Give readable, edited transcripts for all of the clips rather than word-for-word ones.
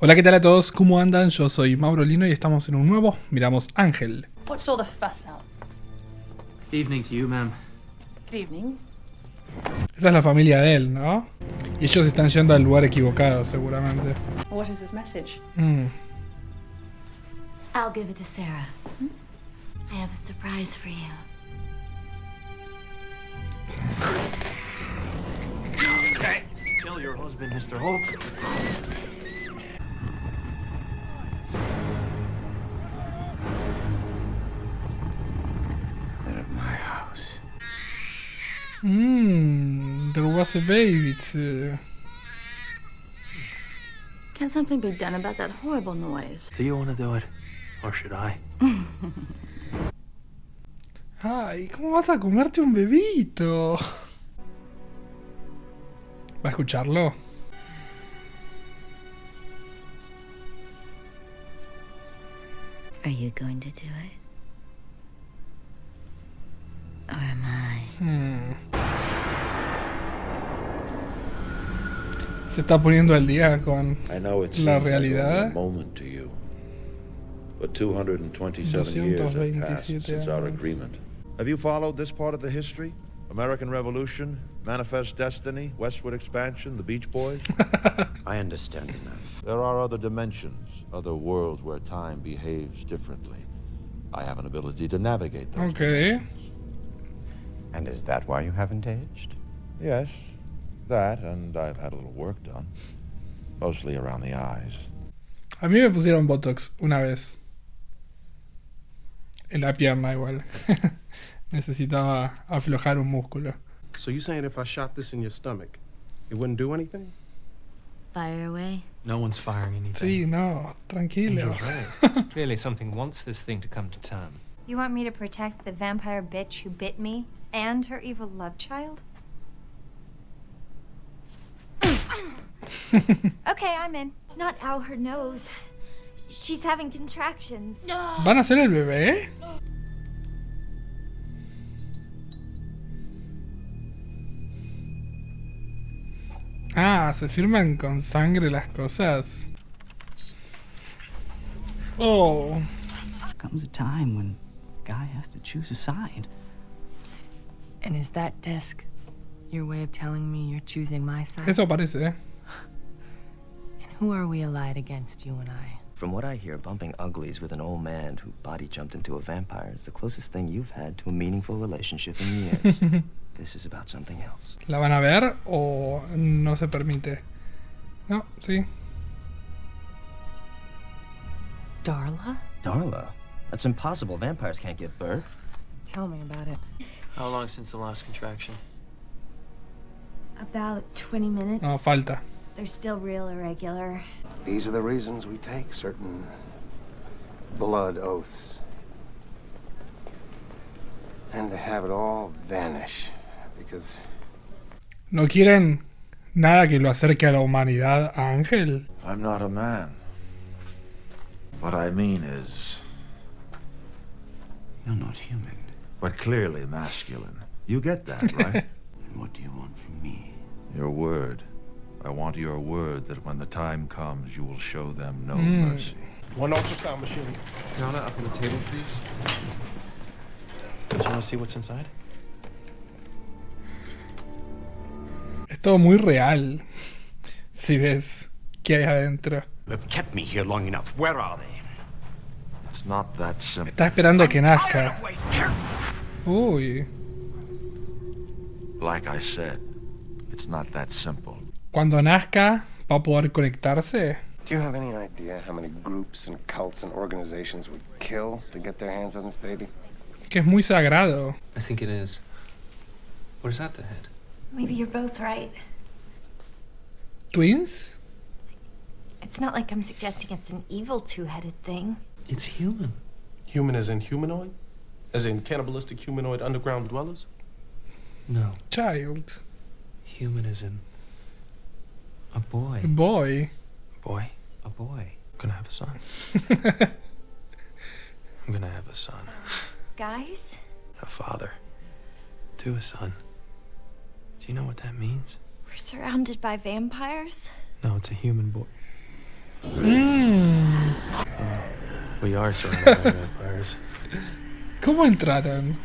Hola, ¿qué tal a todos? ¿Cómo andan? Yo soy Mauro Lino y estamos en un nuevo Miramos Ángel. What's all the fuss out? Evening to you, ma'am. Good evening. Esa es la familia de él, ¿no? Y ellos están yendo al lugar equivocado, seguramente. What is his message? I'll give it to Sarah. I have a surprise for you. Tell your husband, Mr. Holtz. They're at my house. There was a baby too. Can something be done about that horrible noise? Do you want to do it? Or should I? Ay, ¿cómo vas a comerte un bebito? ¿Va a escucharlo? Are you going to do it? Or am I? Se está poniendo al día con I know it la seems like only a realidad. moment to you, but 227 years have passed 227 since our años. agreement. Have you followed this part of the history? American Revolution, Manifest Destiny, Westward Expansion, the Beach Boys? I understand enough. There are other dimensions, other worlds where time behaves differently. I have an ability to navigate those. Ok. And is that why you haven't aged? Yes, that, and I've had a little work done. Mostly around the eyes. A mí me pusieron Botox una vez. En la pierna igual. Necesitaba aflojar un músculo. So you saying if I shot this in your stomach, it wouldn't do anything? Fire away? No one's firing anything. Sí, no, tranquilo. Angel's right. Clearly something wants this thing to come to term. You want me to protect the vampire bitch who bit me and her evil love child? Okay, I'm in. Not out her nose. She's having contractions. ¿Van a hacer el bebé? Ah, se firman con sangre las cosas. Oh, Comes a time when a guy has to choose a side. And is that disc your way of telling me you're choosing my side? eso parece, ¿eh? And who are we allied against, you and I? From what I hear, bumping uglies with an old man who body jumped into a vampire is the closest thing you've had to a meaningful relationship in years. This is about something else. ¿La van a ver o no se permite? No, sí. Darla? Darla? That's impossible. Vampires can't give birth. Tell me about it. How long since the last contraction? About 20 minutes. No, falta. They're still real irregular. These are the reasons we take certain blood oaths. And to have it all vanish, because ¿No quieren nada que lo acerque a la humanidad a Ángel? I'm not a man. What I mean is, You're not human. but clearly masculine. You get that, right? And what do you want from me? Your word. I want your word that when the time comes, you will show them no mercy. One ultrasound machine. Yana, up on the table, please. Do you want to see what's inside? Es todo muy real. Si ves qué hay adentro. They've kept me here long enough. Where are they? It's not that simple. Está esperando que nazca. Uy. Like I said, it's not that simple. Cuando nazca, ¿va a poder conectarse? Do you have any idea how many groups and cults and organizations would kill to get their hands on this baby? Que es muy sagrado. I think it is. What is that, the head? Maybe you're both right. ¿Twins? It's not like I'm suggesting it's an evil two-headed thing. It's human. Human as in humanoid? As in cannibalistic humanoid underground dwellers? No. Child. Human as in a boy. Boy. A boy? A boy. I'm gonna have a son. I'm gonna have a son. Guys? A father. To a son. Do you know what that means? We're surrounded by vampires? No, it's a human boy. We are surrounded by vampires. ¿Cómo entraron?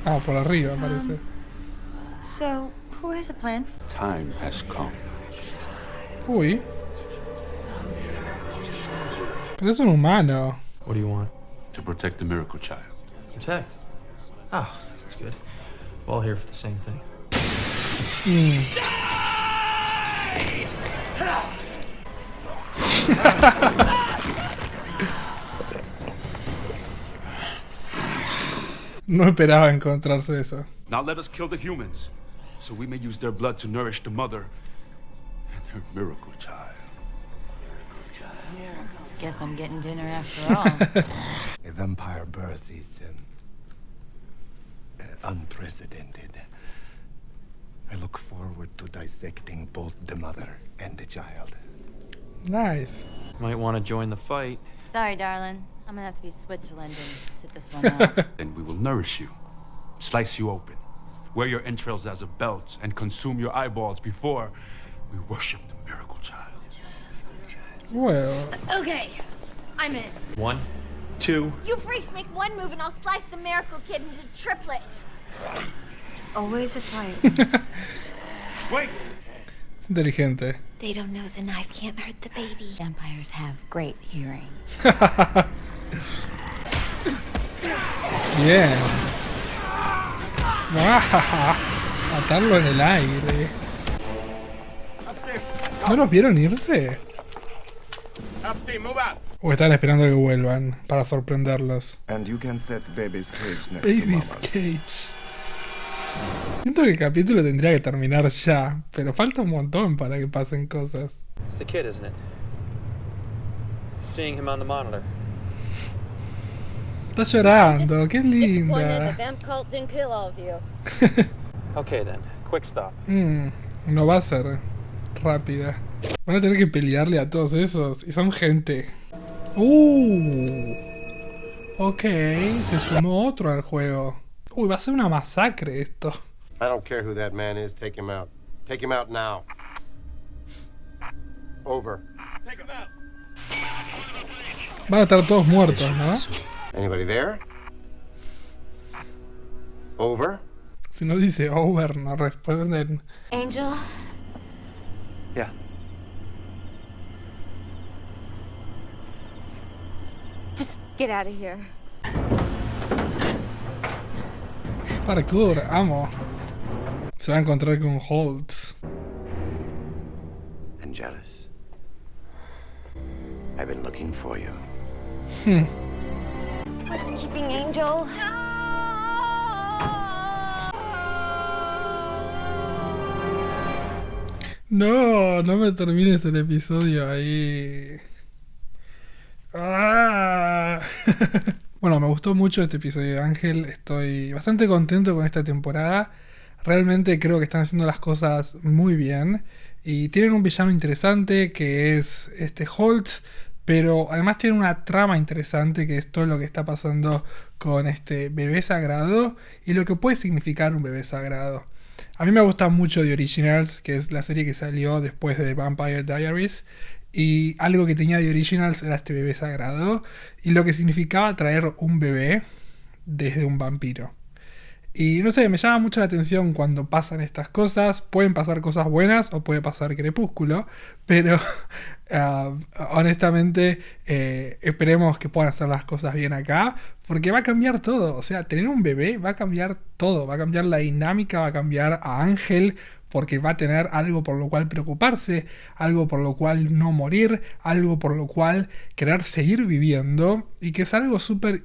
Ah, por arriba parece. So, who has a plan? Time has come. Uy. Pero es un humano. What do you want? To protect the miracle child. Protect. Oh, that's good. We're all here for the same thing. No esperaba encontrarse eso. Now let us kill the humans, so we may use their blood to nourish the mother and her miracle child. Guess I'm getting dinner after all. A vampire birth is unprecedented. I look forward to dissecting both the mother and the child. Nice. Might want to join the fight. Sorry, darling. I'm gonna have to be Switzerland and sit this one out. Then we will nourish you, slice you open, wear your entrails as a belt, and consume your eyeballs before we worship the miracle child. Well. Okay, I'm in. 1, 2. You freaks make one move and I'll slice the miracle kid into triplets. It's always a fight. Wait! Es inteligente. They don't know the knife can't hurt the baby. Vampires have great hearing. Bien. Matarlo en el aire. ¿No los vieron irse? O están esperando que vuelvan para sorprenderlos. And you can set baby's cage next to Baby's mama's. Cage. Siento que el capítulo tendría que terminar ya, pero falta un montón para que pasen cosas. It's the kid, isn't it? Seeing him on the monitor. Está llorando, qué Disappointed the linda. vamp cult didn't kill all of you. Okay then, quick stop. No va a ser rápida. Van a tener que pelearle a todos esos. Y son gente. Ok, se sumó otro al juego. Uy, va a ser una masacre esto. I don't care who that man is. Take him out. Take him out now. Over. Take him out! Van a estar todos muertos, ¿no? Anybody there? Over. Si no dice over, no responden. Angel? Yeah. Just get out of here. Parkour, amo. Se va a encontrar con Holtz. And jealous. I've been looking for you. What's keeping Angel? No, no me termines el episodio ahí. Ah. Bueno, me gustó mucho este episodio de Ángel. Estoy bastante contento con esta temporada. Realmente creo que están haciendo las cosas muy bien. Y tienen un villano interesante que es este Holtz. Pero además tienen una trama interesante que es todo lo que está pasando con este bebé sagrado. Y lo que puede significar un bebé sagrado. A mí me gusta mucho The Originals, que es la serie que salió después de Vampire Diaries. Y algo que tenía The Originals era este bebé sagrado. Y lo que significaba traer un bebé desde un vampiro. Y no sé, me llama mucho la atención cuando pasan estas cosas. Pueden pasar cosas buenas o puede pasar Crepúsculo. Pero honestamente esperemos que puedan hacer las cosas bien acá. Porque va a cambiar todo. O sea, tener un bebé va a cambiar todo. Va a cambiar la dinámica, va a cambiar a Ángel. Porque va a tener algo por lo cual preocuparse. Algo por lo cual no morir. Algo por lo cual querer seguir viviendo. Y que es algo súper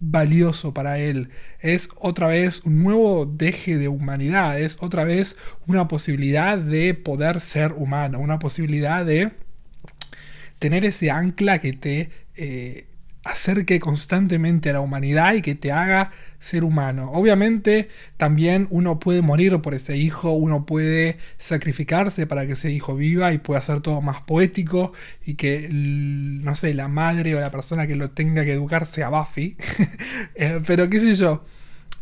valioso para él. Es otra vez un nuevo deje de humanidad. Es otra vez una posibilidad de poder ser humano. Una posibilidad de tener ese ancla que te acerque constantemente a la humanidad y que te haga ser humano. Obviamente también uno puede morir por ese hijo, uno puede sacrificarse para que ese hijo viva y pueda hacer todo más poético y que, no sé, la madre o la persona que lo tenga que educar sea Buffy. Pero qué sé yo,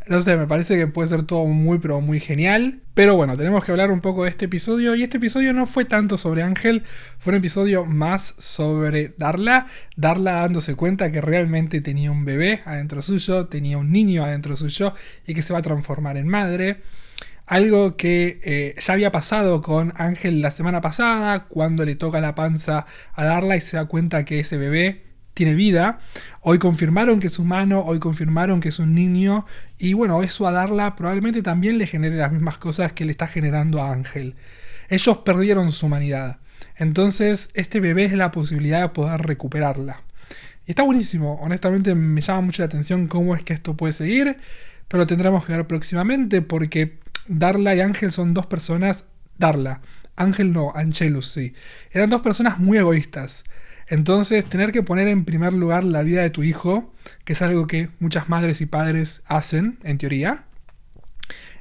No sé, me parece que puede ser todo muy, pero muy genial. Pero bueno, tenemos que hablar un poco de este episodio. Y este episodio no fue tanto sobre Ángel, fue un episodio más sobre Darla. Darla dándose cuenta que realmente tenía un bebé adentro suyo, tenía un niño adentro suyo y que se va a transformar en madre. Algo que ya había pasado con Ángel la semana pasada, cuando le toca la panza a Darla y se da cuenta que ese bebé tiene vida. Hoy confirmaron que es humano, hoy confirmaron que es un niño, y bueno, eso a Darla probablemente también le genere las mismas cosas que le está generando a Ángel. Ellos perdieron su humanidad, entonces este bebé es la posibilidad de poder recuperarla. Y está buenísimo, honestamente me llama mucho la atención cómo es que esto puede seguir, pero lo tendremos que ver próximamente porque Darla y Ángel son dos personas. Darla, Ángel no, Angelus sí. Eran dos personas muy egoístas. Entonces, tener que poner en primer lugar la vida de tu hijo, que es algo que muchas madres y padres hacen, en teoría,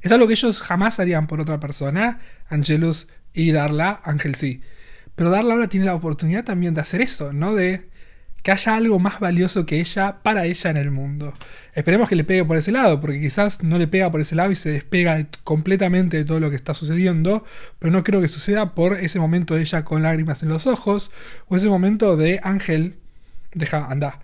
es algo que ellos jamás harían por otra persona. Angelus y Darla, Ángel sí. Pero Darla ahora tiene la oportunidad también de hacer eso, ¿no? De que haya algo más valioso que ella para ella en el mundo. Esperemos que le pegue por ese lado, porque quizás no le pega por ese lado y se despega completamente de todo lo que está sucediendo, pero no creo que suceda por ese momento de ella con lágrimas en los ojos, o ese momento de Ángel, deja, anda.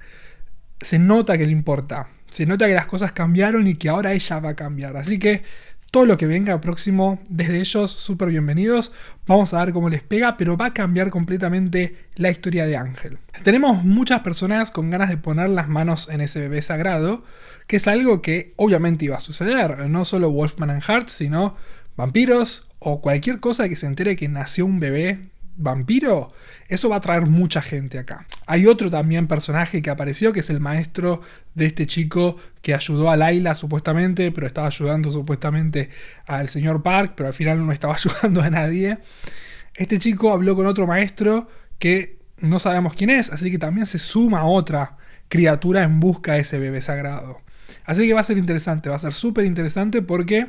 Se nota que le importa, se nota que las cosas cambiaron y que ahora ella va a cambiar, así que todo lo que venga próximo desde ellos, súper bienvenidos. Vamos a ver cómo les pega, pero va a cambiar completamente la historia de Ángel. Tenemos muchas personas con ganas de poner las manos en ese bebé sagrado, que es algo que obviamente iba a suceder. No solo Wolfman and Hart, sino vampiros o cualquier cosa que se entere que nació un bebé vampiro. Eso va a traer mucha gente acá. Hay otro también personaje que apareció, que es el maestro de este chico que ayudó a Layla supuestamente, pero estaba ayudando supuestamente al señor Park, pero al final no estaba ayudando a nadie. Este chico habló con otro maestro que no sabemos quién es, así que también se suma otra criatura en busca de ese bebé sagrado. Así que va a ser interesante, va a ser súper interesante porque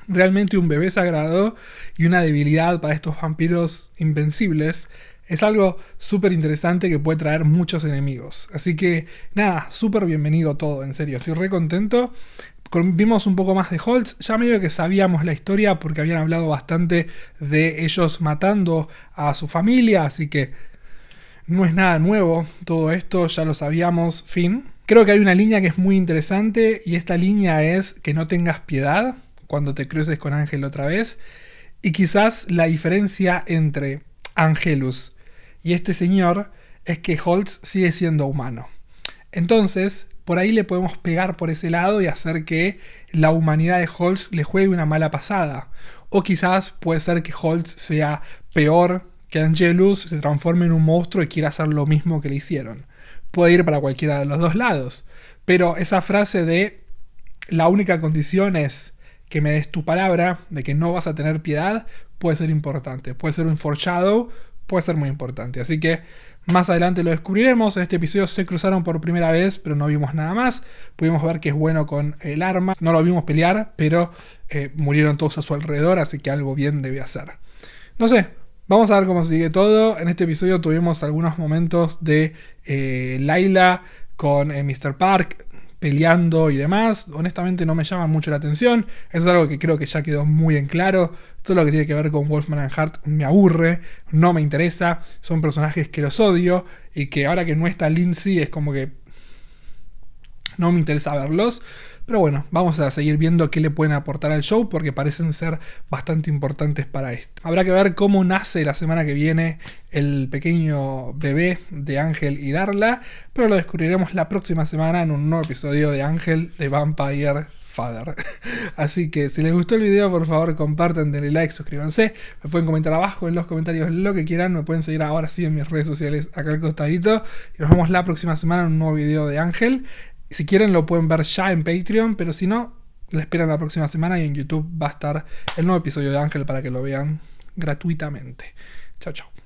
realmente un bebé sagrado y una debilidad para estos vampiros invencibles es algo súper interesante que puede traer muchos enemigos. Así que nada, súper bienvenido todo, en serio, estoy re contento. Vimos un poco más de Holtz, ya medio que sabíamos la historia porque habían hablado bastante de ellos matando a su familia, así que no es nada nuevo todo esto, ya lo sabíamos, fin. Creo que hay una línea que es muy interesante y esta línea es que no tengas piedad cuando te cruces con Ángel otra vez. Y quizás la diferencia entre Angelus y este señor es que Holtz sigue siendo humano. Entonces, por ahí le podemos pegar por ese lado y hacer que la humanidad de Holtz le juegue una mala pasada. O quizás puede ser que Holtz sea peor que Angelus, se transforme en un monstruo y quiera hacer lo mismo que le hicieron. Puede ir para cualquiera de los dos lados. Pero esa frase de la única condición es que me des tu palabra de que no vas a tener piedad, puede ser importante. Puede ser un foreshadow, puede ser muy importante. Así que más adelante lo descubriremos. En este episodio se cruzaron por primera vez, pero no vimos nada más. Pudimos ver que es bueno con el arma. No lo vimos pelear, pero murieron todos a su alrededor, así que algo bien debe hacer. No sé, vamos a ver cómo sigue todo. En este episodio tuvimos algunos momentos de Layla con Mr. Park peleando y demás. Honestamente no me llaman mucho la atención. Eso es algo que creo que ya quedó muy en claro. Todo lo que tiene que ver con Wolfman and Hart me aburre, no me interesa. Son personajes que los odio y que ahora que no está Lindsay es como que no me interesa verlos. Pero bueno, vamos a seguir viendo qué le pueden aportar al show porque parecen ser bastante importantes para esto. Habrá que ver cómo nace la semana que viene el pequeño bebé de Ángel y Darla, pero lo descubriremos la próxima semana en un nuevo episodio de Ángel de Vampire Father. Así que si les gustó el video, por favor compartan, denle like, suscríbanse, me pueden comentar abajo en los comentarios lo que quieran, me pueden seguir ahora sí en mis redes sociales acá al costadito y nos vemos la próxima semana en un nuevo video de Ángel. Si quieren lo pueden ver ya en Patreon, pero si no, la esperan la próxima semana y en YouTube va a estar el nuevo episodio de Ángel para que lo vean gratuitamente. Chao, chao.